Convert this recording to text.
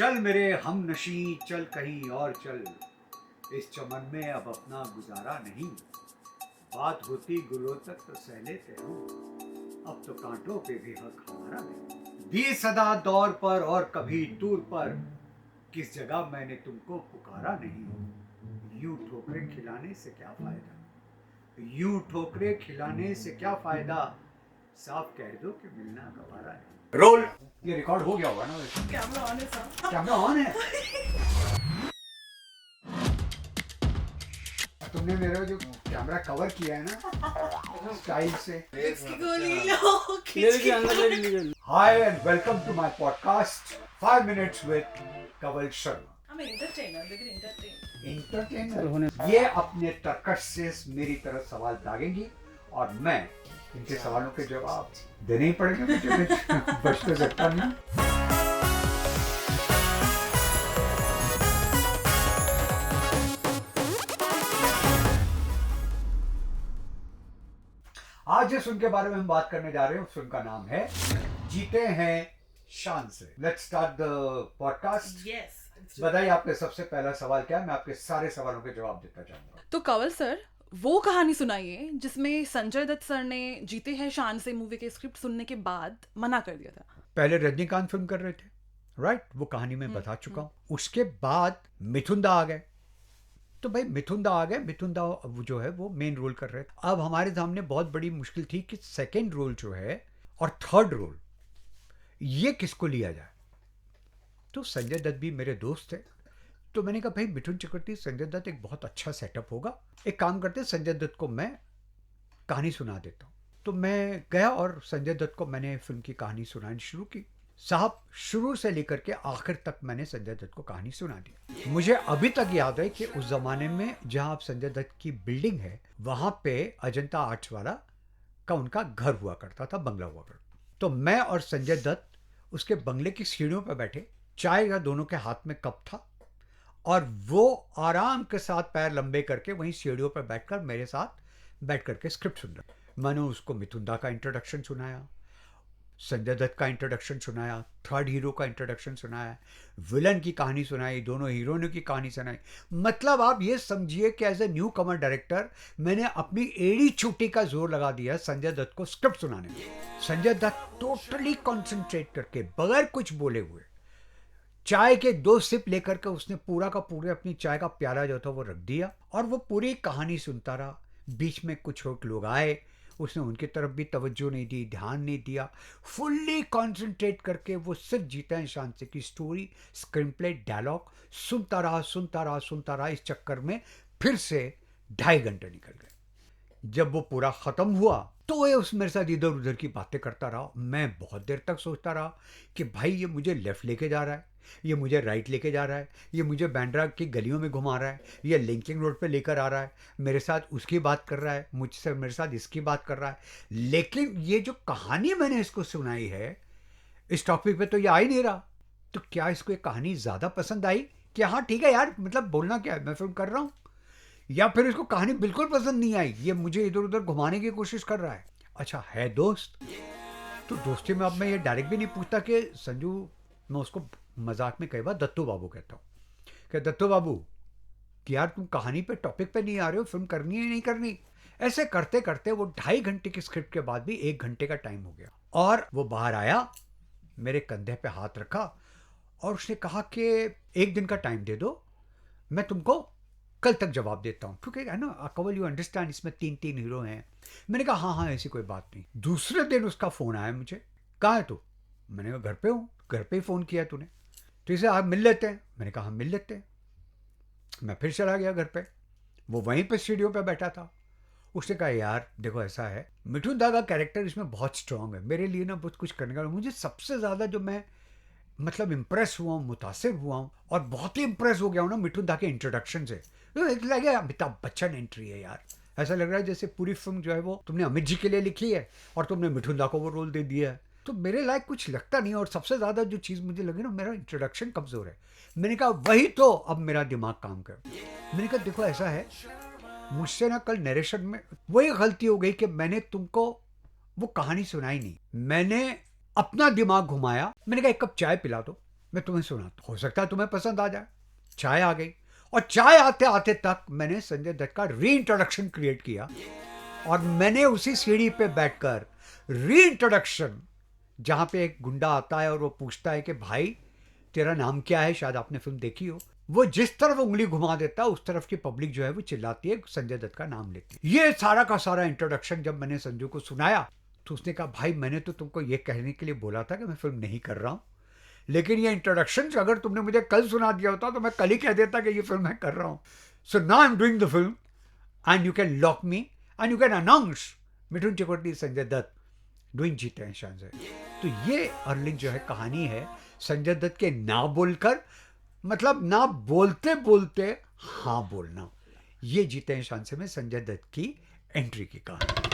चल मेरे हम नशी चल कहीं और चल, इस चमन में अब अपना गुजारा नहीं। बात होती गुलों तक तो सह लेते हो, अब तो कांटों पे भी हक हमारा नहीं। दी सदा दौर पर और कभी टूर पर, किस जगह मैंने तुमको पुकारा नहीं। यूं ठोकरे खिलाने से क्या फायदा, यूं ठोकरे खिलाने से क्या फायदा, साफ कह दो कि मिलना गवारा है। रोल। ये रिकॉर्ड हो गया होगा ना? कैमरा ऑन है सर। कैमरा ऑन है। तुमने मेरा जो कैमरा कवर किया है ना स्टाइल से। इसकी गोली लो, खींच के hi and welcome to my podcast 5 minutes with Kawal Sharma. हम एंटरटेनर, लेकिन इंटरटेनर ये अपने तर्कश से मेरी तरफ सवाल दागेंगी और मैं इनके सवालों के जवाब देने ही पड़ेंगे मुझे। बच तो सकता नहीं। आज जिस फिल्म के बारे में हम बात करने जा रहे हैं उस फिल्म का नाम है जीते हैं शान से। Let's start the podcast. Yes. बताइए आपके सबसे पहला सवाल क्या है? मैं आपके सारे सवालों के जवाब देता चाहूंगा। तो कंवल सर, वो कहानी सुनाइए जिसमें संजय दत्त सर ने जीते हैं शान से मूवी के स्क्रिप्ट सुनने के बाद मना कर दिया था। पहले रजनीकांत फिल्म कर रहे थे, राइट? वो कहानी मैं बता चुका हूँ। उसके बाद मिथुन दा आ गए। तो भाई मिथुन दा आ गए, मिथुन दा जो है वो मेन रोल कर रहे थे। अब हमारे सामने बहुत बड़ी मुश्किल थी कि सेकेंड रोल जो है और थर्ड रोल ये किसको लिया जाए। तो संजय दत्त भी मेरे दोस्त थे, तो मैंने कहा भाई मिथुन चक्रवर्ती संजय दत्त एक बहुत अच्छा सेटअप होगा। एक काम करते, संजय दत्त को मैं कहानी सुना देता हूँ। तो मैं गया और संजय दत्त को मैंने फिल्म की कहानी सुनानी शुरू की। साहब शुरू से लेकर के आखिर तक मैंने संजय दत्त को कहानी सुना दी। मुझे अभी तक याद है कि उस जमाने में जहाँ आप संजय दत्त की बिल्डिंग है वहाँ पे अजंता आर्ट्स वाला का उनका घर हुआ करता था, बंगला हुआ करता। तो मैं और संजय दत्त उसके बंगले की सीढ़ियों पर बैठे, चाय का दोनों के हाथ में कप था और वो आराम के साथ पैर लंबे करके वहीं सीढ़ियों पर बैठकर मेरे साथ बैठ करके स्क्रिप्ट सुन रहा। मैंने उसको मिथुन दा का इंट्रोडक्शन सुनाया, संजय दत्त का इंट्रोडक्शन सुनाया, थर्ड हीरो का इंट्रोडक्शन सुनाया, विलन की कहानी सुनाई, दोनों हीरोइनों की कहानी सुनाई। मतलब आप ये समझिए कि as a newcomer director मैंने अपनी एड़ी चूटी का जोर लगा दिया संजय दत्त को स्क्रिप्ट सुनाने में। संजय दत्त टोटली कॉन्सेंट्रेट करके बगैर कुछ बोले हुए चाय के 2 सिप लेकर के उसने पूरा का पूरे अपनी चाय का प्याला जो था वो रख दिया और वो पूरी कहानी सुनता रहा। बीच में कुछ लोग आए, उसने उनकी तरफ भी तवज्जो नहीं दी, ध्यान नहीं दिया। फुल्ली कॉन्सेंट्रेट करके वो सिर्फ जीते हैं शान से की स्टोरी, स्क्रीन प्ले, डायलॉग सुनता रहा। इस चक्कर में फिर से 2.5 घंटे निकल गए। जब वो पूरा खत्म हुआ तो ये उस मेरे साथ इधर उधर की बातें करता रहा। मैं बहुत देर तक सोचता रहा कि भाई ये मुझे लेफ्ट लेके जा रहा है, ये मुझे राइट लेके जा रहा है, ये मुझे बांद्रा की गलियों में घुमा रहा है, ये लिंकिंग रोड पे लेकर आ रहा है, मेरे साथ उसकी बात कर रहा है, मुझसे मेरे साथ इसकी बात कर रहा है। लेकिन ये जो कहानी मैंने इसको सुनाई है इस टॉपिक पे तो ये आ ही नहीं रहा। तो क्या इसको ये कहानी ज़्यादा पसंद आई कि हाँ ठीक है यार, मतलब बोलना क्या है, मैं फिल्म कर रहा हूँ, या फिर इसको कहानी बिल्कुल पसंद नहीं आई, ये मुझे इधर उधर घुमाने की कोशिश कर रहा है। अच्छा है दोस्त, तो दोस्ती में अब मैं ये डायरेक्ट भी नहीं पूछता कि संजू, मैं उसको मजाक में कई बार दत्तू बाबू कहता हूँ कि दत्तू बाबू कि यार तुम कहानी पे टॉपिक पे नहीं आ रहे हो, फिल्म करनी है नहीं करनी। ऐसे करते करते वो 2.5 घंटे की स्क्रिप्ट के बाद भी 1 घंटे का टाइम हो गया और वो बाहर आया, मेरे कंधे पे हाथ रखा और उसने कहा कि 1 दिन का टाइम दे दो, मैं तुमको कल तक जवाब देता हूँ, क्योंकि है ना कवल, यू अंडरस्टैंड इसमें 3 हीरो हैं। मैंने कहा हाँ ऐसी कोई बात नहीं। दूसरे दिन उसका फ़ोन आया मुझे, कहाँ है तू? मैंने कहा घर पे हूँ। घर पे ही फ़ोन किया तूने, तो इसे आप मिल लेते हैं। मैंने कहा मिल लेते हैं। मैं फिर चला गया घर पे, वो वहीं पे सीढ़ियों पे बैठा था। उसने कहा यार देखो ऐसा है, मिठुन दा का कैरेक्टर इसमें बहुत स्ट्रांग है, मेरे लिए ना बहुत कुछ करने का। मुझे सबसे ज़्यादा जो मैं मतलब इम्प्रेस हुआ हूँ, मुतासिर हुआ हूँ और बहुत ही इम्प्रेस हो गया हूँ ना मिठुन दा के इंट्रोडक्शन से। तो एक लगे अमिताभ बच्चन एंट्री है यार, ऐसा लग रहा है जैसे पूरी फिल्म जो है वो तुमने अमित जी के लिए लिखी है और तुमने मिठुन दा को वो रोल दे दिया है। तो मेरे लायक कुछ लगता नहीं। और सबसे ज़्यादा जो चीज़ मुझे लगी ना, मेरा इंट्रोडक्शन कमज़ोर है। मैंने कहा वही तो अब मेरा दिमाग काम कर। मैंने कहा देखो ऐसा है, मुझसे ना कल नरेशन में वही गलती हो गई कि मैंने तुमको वो कहानी सुनाई नहीं, मैंने अपना दिमाग घुमाया। मैंने कहा 1 कप चाय पिला दो, मैं तुम्हें सुनाता हूं, हो सकता है तुम्हें पसंद आ जाए। चाय आ गई, और चाय आते आते तक मैंने संजय दत्त का री इंट्रोडक्शन क्रिएट किया, और मैंने उसी सीढ़ी पे बैठकर री इंट्रोडक्शन, जहां पे एक गुंडा आता है और वो पूछता है कि भाई तेरा नाम क्या है, शायद आपने फिल्म देखी हो, वो जिस तरफ उंगली घुमा देता है उस तरफ की पब्लिक जो है वो चिल्लाती है, संजय दत्त का नाम लेती है। ये सारा का सारा इंट्रोडक्शन जब मैंने संजू को सुनाया तो उसने कहा भाई मैंने तो तुमको ये कहने के लिए बोला था कि मैं फिल्म नहीं कर रहा हूं, लेकिन ये इंट्रोडक्शन अगर तुमने मुझे कल सुना दिया होता तो मैं कल ही कह देता कि ये फिल्म मैं कर रहा हूं। So now I am doing the film and you can lock me and you can announce Mithun Chakraborty Sanjay Dutt doing Jeete Hain शान से। तो ये अर्लिंग जो है कहानी है संजय दत्त के ना बोलकर, मतलब ना बोलते बोलते हाँ बोलना, ये जीते हैं शान से में संजय दत्त की एंट्री की कहानी।